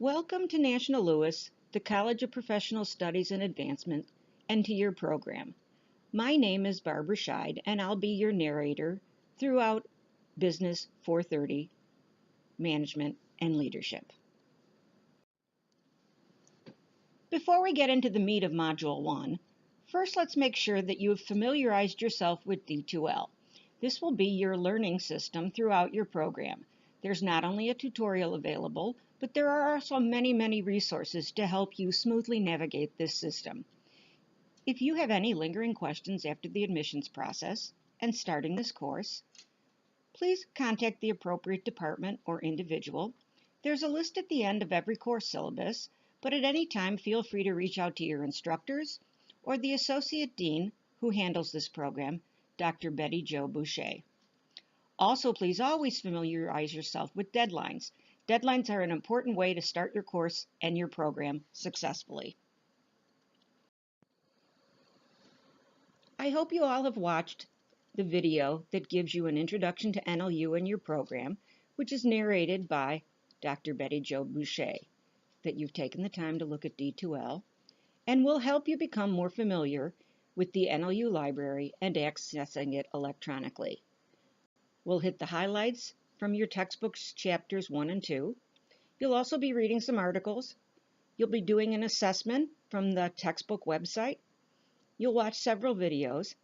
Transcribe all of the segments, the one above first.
Welcome to National Louis, the College of Professional Studies and Advancement, and to your program. My name is Barbara Scheid, and I'll be your narrator throughout Business 430, Management and Leadership. Before we get into the meat of Module 1, first let's make sure that you have familiarized yourself with D2L. This will be your learning system throughout your program. There's not only a tutorial available, but there are also many resources to help you smoothly navigate this system. If you have any lingering questions after the admissions process and starting this course, please contact the appropriate department or individual. There's a list at the end of every course syllabus, but at any time feel free to reach out to your instructors or the Associate Dean who handles this program, Dr. Betty Jo Boucher. Also, please always familiarize yourself with deadlines. Deadlines are an important way to start your course and your program successfully. I hope you all have watched the video that gives you an introduction to NLU and your program, which is narrated by Dr. Betty Jo Boucher, that you've taken the time to look at D2L, and will help you become more familiar with the NLU library and accessing it electronically. We'll hit the highlights from your textbooks chapters 1 and 2. You'll also be reading some articles. You'll be doing an assessment from the textbook website. You'll watch several videos.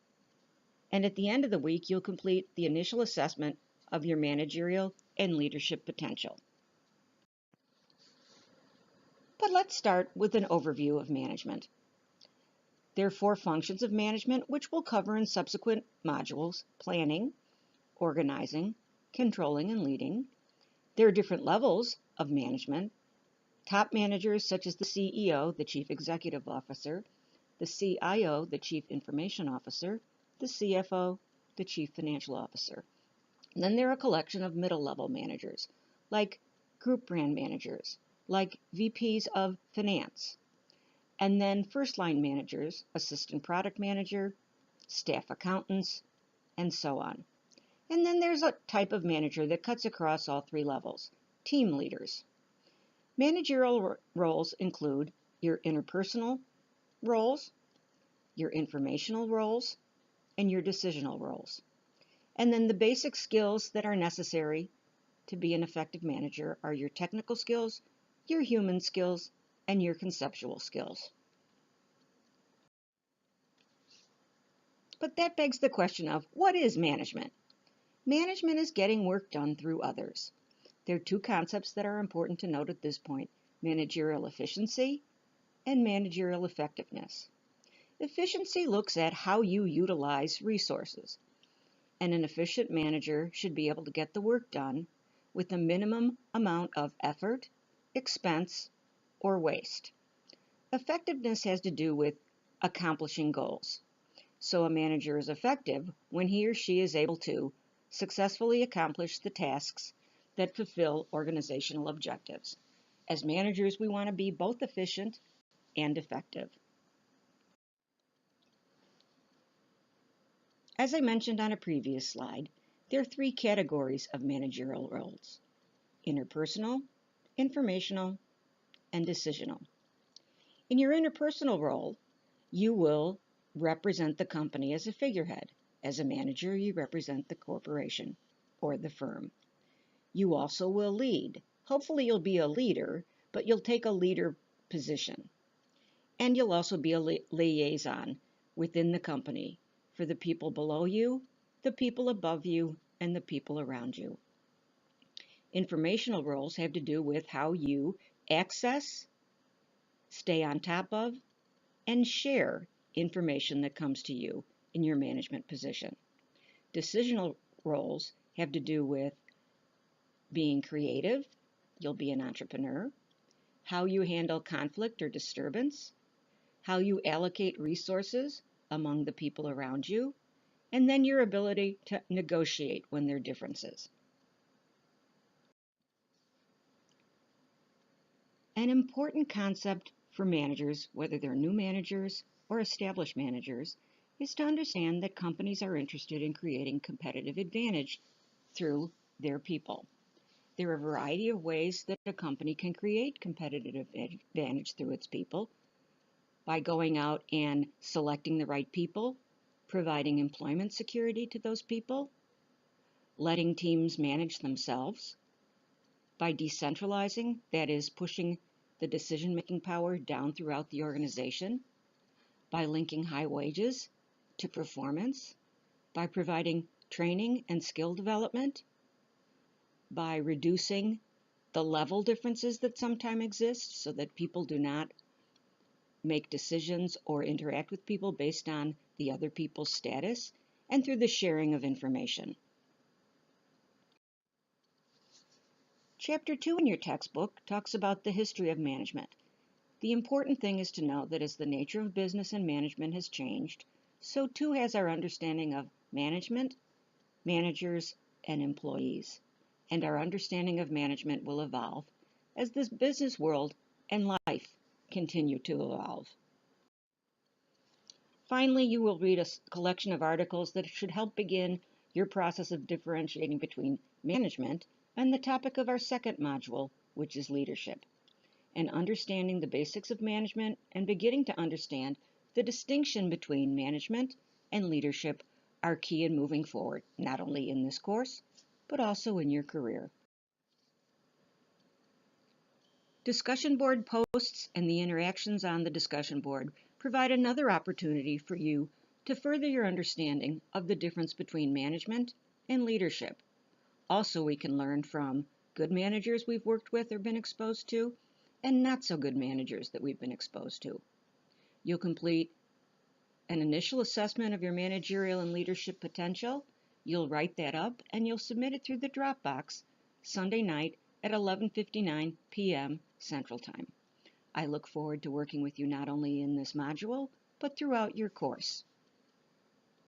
And at the end of the week, you'll complete the initial assessment of your managerial and leadership potential. But let's start with an overview of management. There are 4 functions of management, which we'll cover in subsequent modules: planning, organizing, controlling, and leading. There are different levels of management. Top managers such as the CEO, the Chief Executive Officer, the CIO, the Chief Information Officer, the CFO, the Chief Financial Officer. And then there are a collection of middle-level managers, like group brand managers, like VPs of finance, and then first-line managers, assistant product manager, staff accountants, and so on. And then there's a type of manager that cuts across all 3 levels: team leaders. Managerial roles include your interpersonal roles, your informational roles, and your decisional roles. And then the basic skills that are necessary to be an effective manager are your technical skills, your human skills, and your conceptual skills. But that begs the question of, what is management? Management is getting work done through others. There are 2 concepts that are important to note at this point: managerial efficiency and managerial effectiveness. Efficiency looks at how you utilize resources, and an efficient manager should be able to get the work done with a minimum amount of effort, expense, or waste. Effectiveness has to do with accomplishing goals. So a manager is effective when he or she is able to successfully accomplish the tasks that fulfill organizational objectives. As managers, we want to be both efficient and effective. As I mentioned on a previous slide, there are 3 categories of managerial roles: interpersonal, informational, and decisional. In your interpersonal role, you will represent the company as a figurehead. As a manager, you represent the corporation or the firm. You also will lead. Hopefully you'll be a leader, but you'll take a leader position. And you'll also be a liaison within the company for the people below you, the people above you, and the people around you. Informational roles have to do with how you access, stay on top of, and share information that comes to you in your management position. Decisional roles have to do with being creative. You'll be an entrepreneur. How you handle conflict or disturbance. How you allocate resources among the people around you. And then your ability to negotiate when there are differences. An important concept for managers, whether they're new managers or established managers, is to understand that companies are interested in creating competitive advantage through their people. There are a variety of ways that a company can create competitive advantage through its people by going out and selecting the right people, providing employment security to those people, letting teams manage themselves, by decentralizing, that is, pushing the decision-making power down throughout the organization, by linking high wages to performance, by providing training and skill development, by reducing the level differences that sometimes exist so that people do not make decisions or interact with people based on the other people's status, and through the sharing of information. Chapter 2 in your textbook talks about the history of management. The important thing is to know that as the nature of business and management has changed, so too has our understanding of management, managers, and employees. And our understanding of management will evolve as this business world and life continue to evolve. Finally, you will read a collection of articles that should help begin your process of differentiating between management and the topic of our second module, which is leadership, and understanding the basics of management and beginning to understand the distinction between management and leadership are key in moving forward, not only in this course, but also in your career. Discussion board posts and the interactions on the discussion board provide another opportunity for you to further your understanding of the difference between management and leadership. Also, we can learn from good managers we've worked with or been exposed to, and not so good managers that we've been exposed to. You'll complete an initial assessment of your managerial and leadership potential. You'll write that up and you'll submit it through the Dropbox Sunday night at 11:59 p.m. Central Time. I look forward to working with you not only in this module, but throughout your course.